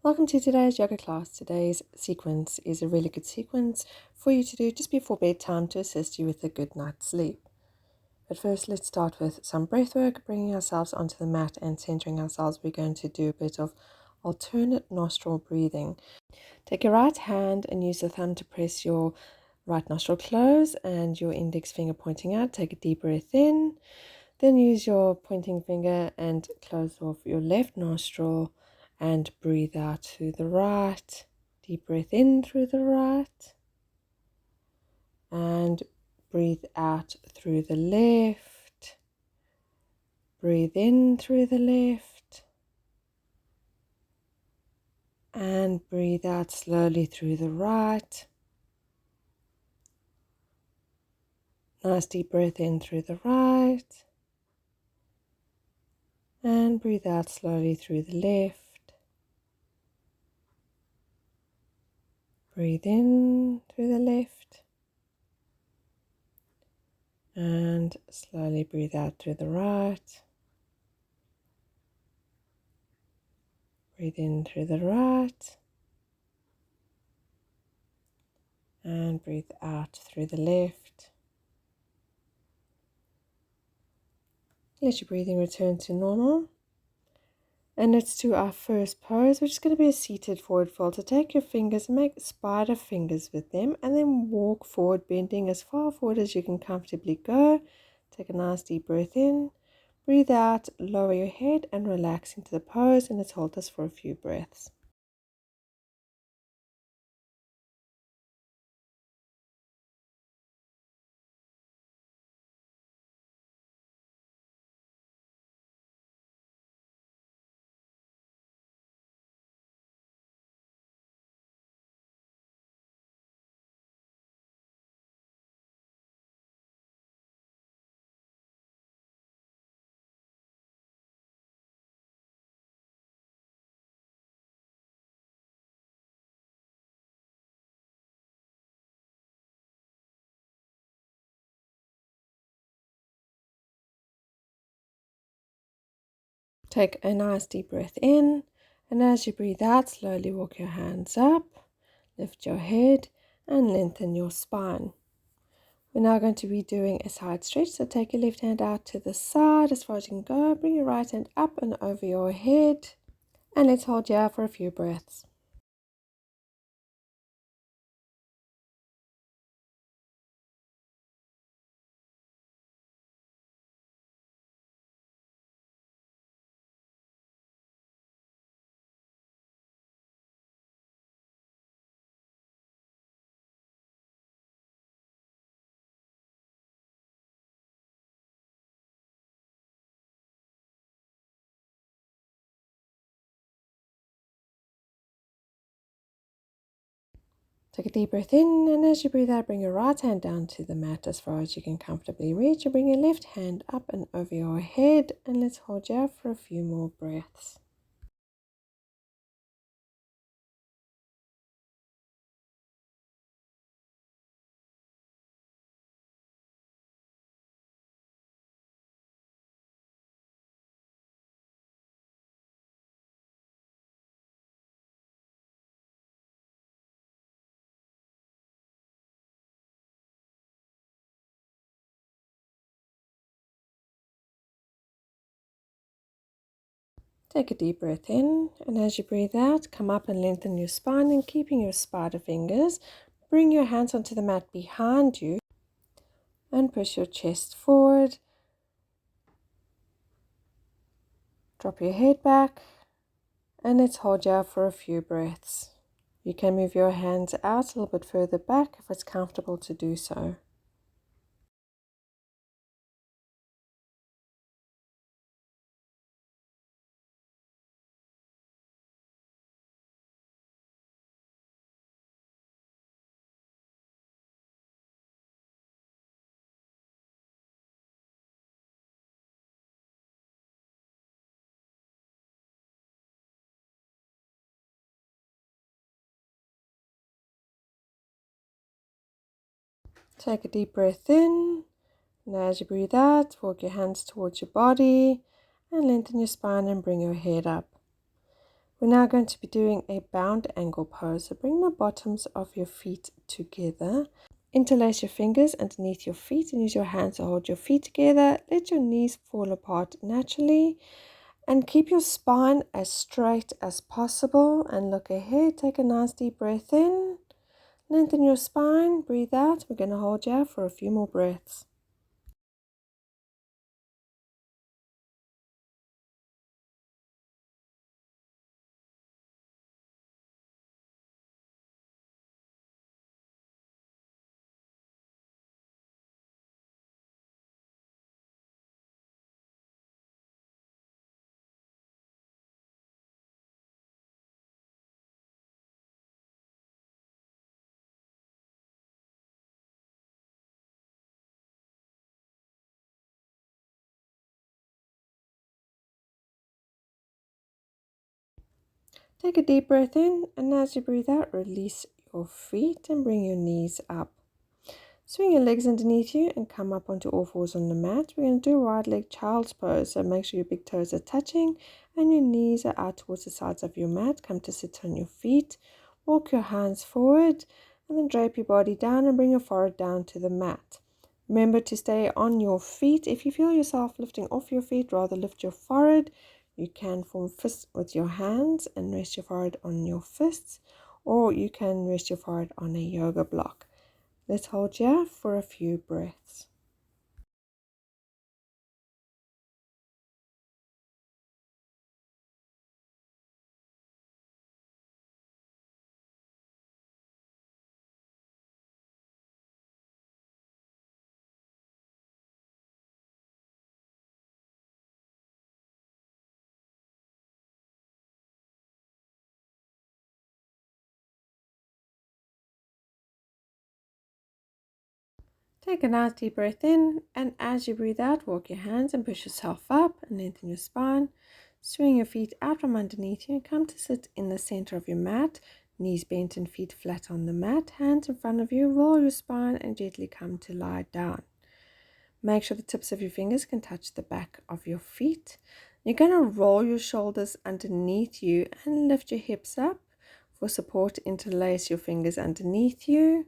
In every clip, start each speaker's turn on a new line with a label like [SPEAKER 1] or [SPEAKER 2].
[SPEAKER 1] Welcome to today's yoga class. Today's sequence is a really good sequence for you to do just before bedtime to assist you with a good night's sleep. But first, let's start with some breath work, bringing ourselves onto the mat and centering ourselves. We're going to do a bit of alternate nostril breathing. Take your right hand and use the thumb to press your right nostril close and your index finger pointing out. Take a deep breath in. Then use your pointing finger and close off your left nostril and breathe out through the right. Deep breath in through the right and breathe out through the left. Breathe in through the left and breathe out slowly through the right. Nice deep breath in through the right and breathe out slowly through the left. Breathe in through the left and slowly breathe out through the right. Breathe in through the right and breathe out through the left. Let your breathing return to normal. And let's do our first pose, which is going to be a seated forward fold. So take your fingers and make spider fingers with them and then walk forward, bending as far forward as you can comfortably go. Take a nice deep breath in. Breathe out, lower your head and relax into the pose, and let's hold this for a few breaths. Take a nice deep breath in, and as you breathe out, slowly walk your hands up, lift your head, and lengthen your spine. We're now going to be doing a side stretch, so take your left hand out to the side as far as you can go, bring your right hand up and over your head, and let's hold here for a few breaths. Take a deep breath in, and as you breathe out, bring your right hand down to the mat as far as you can comfortably reach. And bring your left hand up and over your head, and let's hold here for a few more breaths. Take a deep breath in, and as you breathe out, come up and lengthen your spine, and keeping your spider fingers, bring your hands onto the mat behind you and push your chest forward. Drop your head back, and let's hold here for a few breaths. You can move your hands out a little bit further back if it's comfortable to do so. Take a deep breath in, and as you breathe out, walk your hands towards your body and lengthen your spine and bring your head up. We're now going to be doing a bound ankle pose. So bring the bottoms of your feet together. Interlace your fingers underneath your feet and use your hands to hold your feet together. Let your knees fall apart naturally and keep your spine as straight as possible and look ahead. Take a nice deep breath in. Lengthen your spine. Breathe out. We're going to hold here for a few more breaths. Take a deep breath in, and as you breathe out, release your feet and bring your knees up. Swing your legs underneath you and come up onto all fours on the mat. We're going to do a right leg child's pose. So make sure your big toes are touching and your knees are out towards the sides of your mat. Come to sit on your feet. Walk your hands forward and then drape your body down and bring your forehead down to the mat. Remember to stay on your feet. If you feel yourself lifting off your feet, rather lift your forehead. You can form fists with your hands and rest your forehead on your fists, or you can rest your forehead on a yoga block. Let's hold here for a few breaths. Take a nice deep breath in, and as you breathe out, walk your hands and push yourself up and lengthen your spine. Swing your feet out from underneath you and come to sit in the center of your mat. Knees bent and feet flat on the mat. Hands in front of you. Roll your spine and gently come to lie down. Make sure the tips of your fingers can touch the back of your feet. You're going to roll your shoulders underneath you and lift your hips up. For support, interlace your fingers underneath you.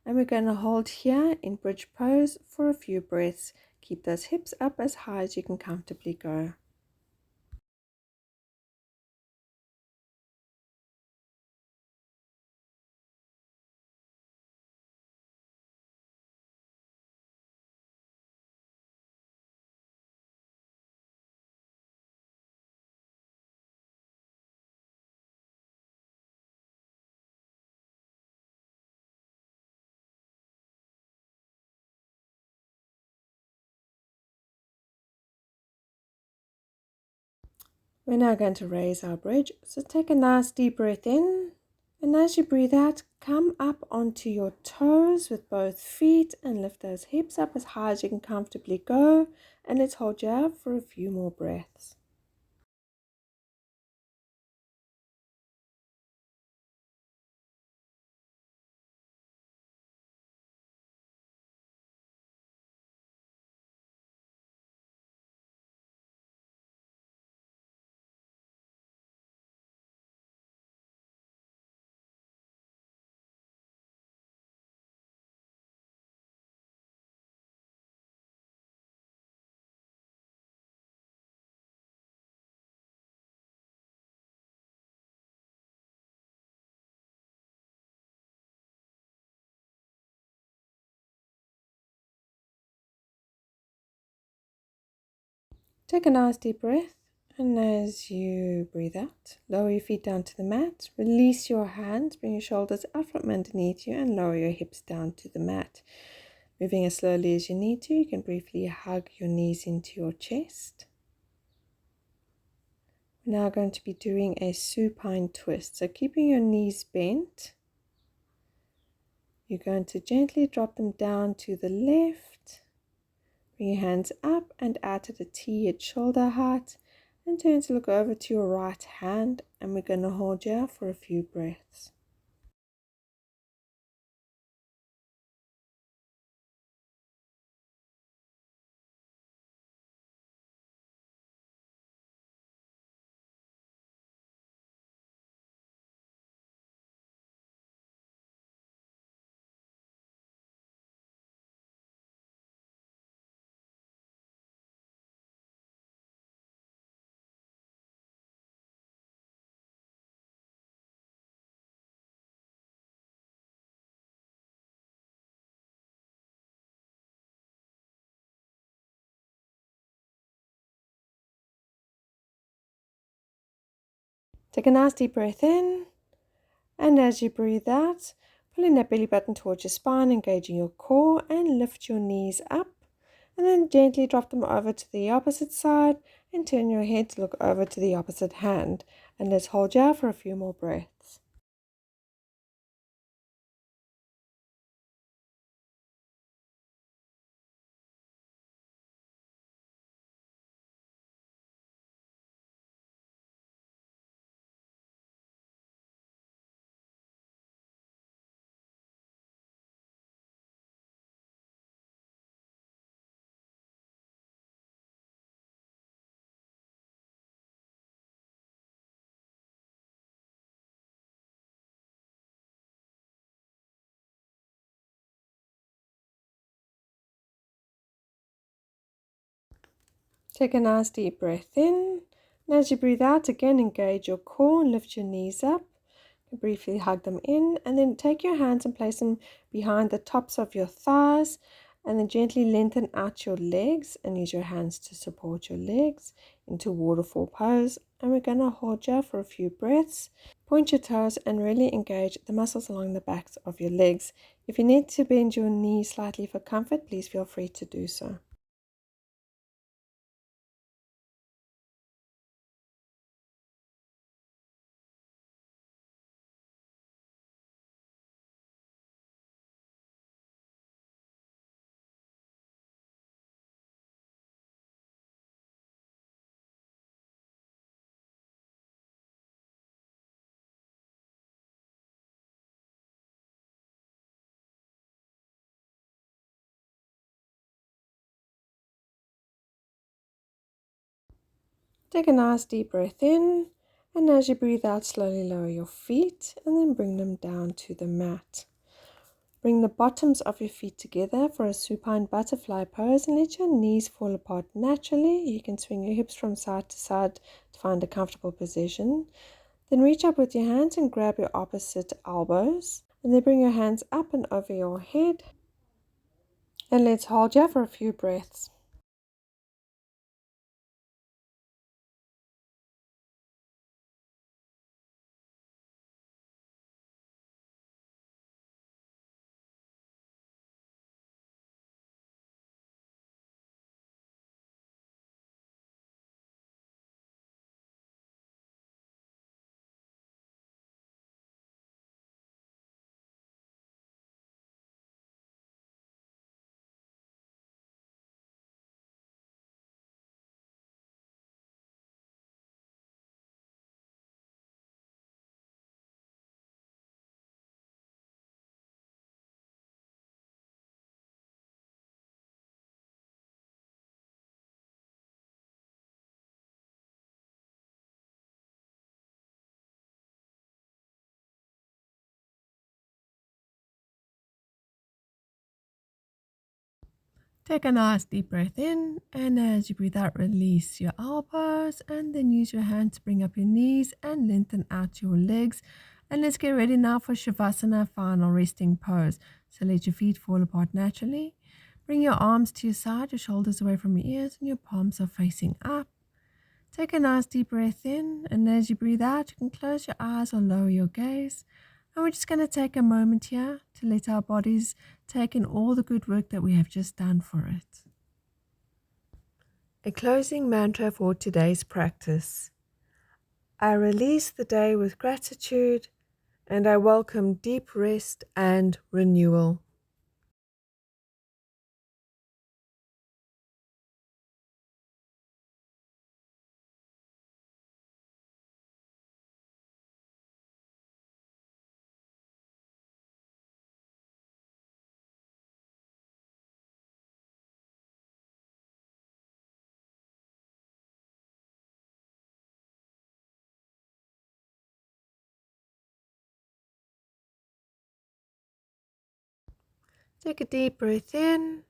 [SPEAKER 1] And we're going to hold here in bridge pose for a few breaths. Keep those hips up as high as you can comfortably go. We're now going to raise our bridge. So take a nice deep breath in. And as you breathe out, come up onto your toes with both feet and lift those hips up as high as you can comfortably go. And let's hold you up for a few more breaths. Take a nice deep breath, and as you breathe out, lower your feet down to the mat, release your hands, bring your shoulders out from underneath you and lower your hips down to the mat. Moving as slowly as you need to, you can briefly hug your knees into your chest. We're now going to be doing a supine twist, so keeping your knees bent, you're going to gently drop them down to the left. Bring your hands up and out at a T at shoulder height and turn to look over to your right hand, and we're going to hold here for a few breaths. Take a nice deep breath in, and as you breathe out, pulling that belly button towards your spine, engaging your core, and lift your knees up. And then gently drop them over to the opposite side and turn your head to look over to the opposite hand. And let's hold here for a few more breaths. Take a nice deep breath in, and as you breathe out, again engage your core and lift your knees up. Briefly hug them in, and then take your hands and place them behind the tops of your thighs, and then gently lengthen out your legs and use your hands to support your legs into Waterfall Pose. And we're going to hold here for a few breaths. Point your toes and really engage the muscles along the backs of your legs. If you need to bend your knees slightly for comfort, please feel free to do so. Take a nice deep breath in, and as you breathe out, slowly lower your feet and then bring them down to the mat. Bring the bottoms of your feet together for a supine butterfly pose and let your knees fall apart naturally. You can swing your hips from side to side to find a comfortable position. Then reach up with your hands and grab your opposite elbows. And then bring your hands up and over your head. And let's hold here for a few breaths. Take a nice deep breath in, and as you breathe out, release your elbows, and then use your hand to bring up your knees and lengthen out your legs. And let's get ready now for Savasana, final resting pose. So let your feet fall apart naturally. Bring your arms to your side, your shoulders away from your ears, and your palms are facing up. Take a nice deep breath in, and as you breathe out, you can close your eyes or lower your gaze. And we're just going to take a moment here to let our bodies take in all the good work that we have just done for it. A closing mantra for today's practice. I release the day with gratitude, and I welcome deep rest and renewal. Take a deep breath in,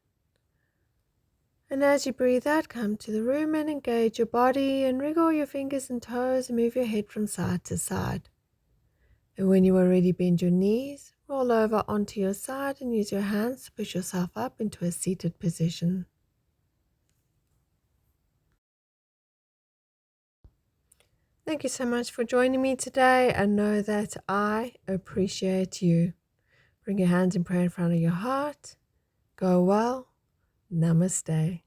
[SPEAKER 1] and as you breathe out, come to the room and engage your body and wriggle your fingers and toes and move your head from side to side. And when you are ready, bend your knees, roll over onto your side and use your hands to push yourself up into a seated position. Thank you so much for joining me today, and know that I appreciate you. Bring your hands in prayer in front of your heart. Go well. Namaste.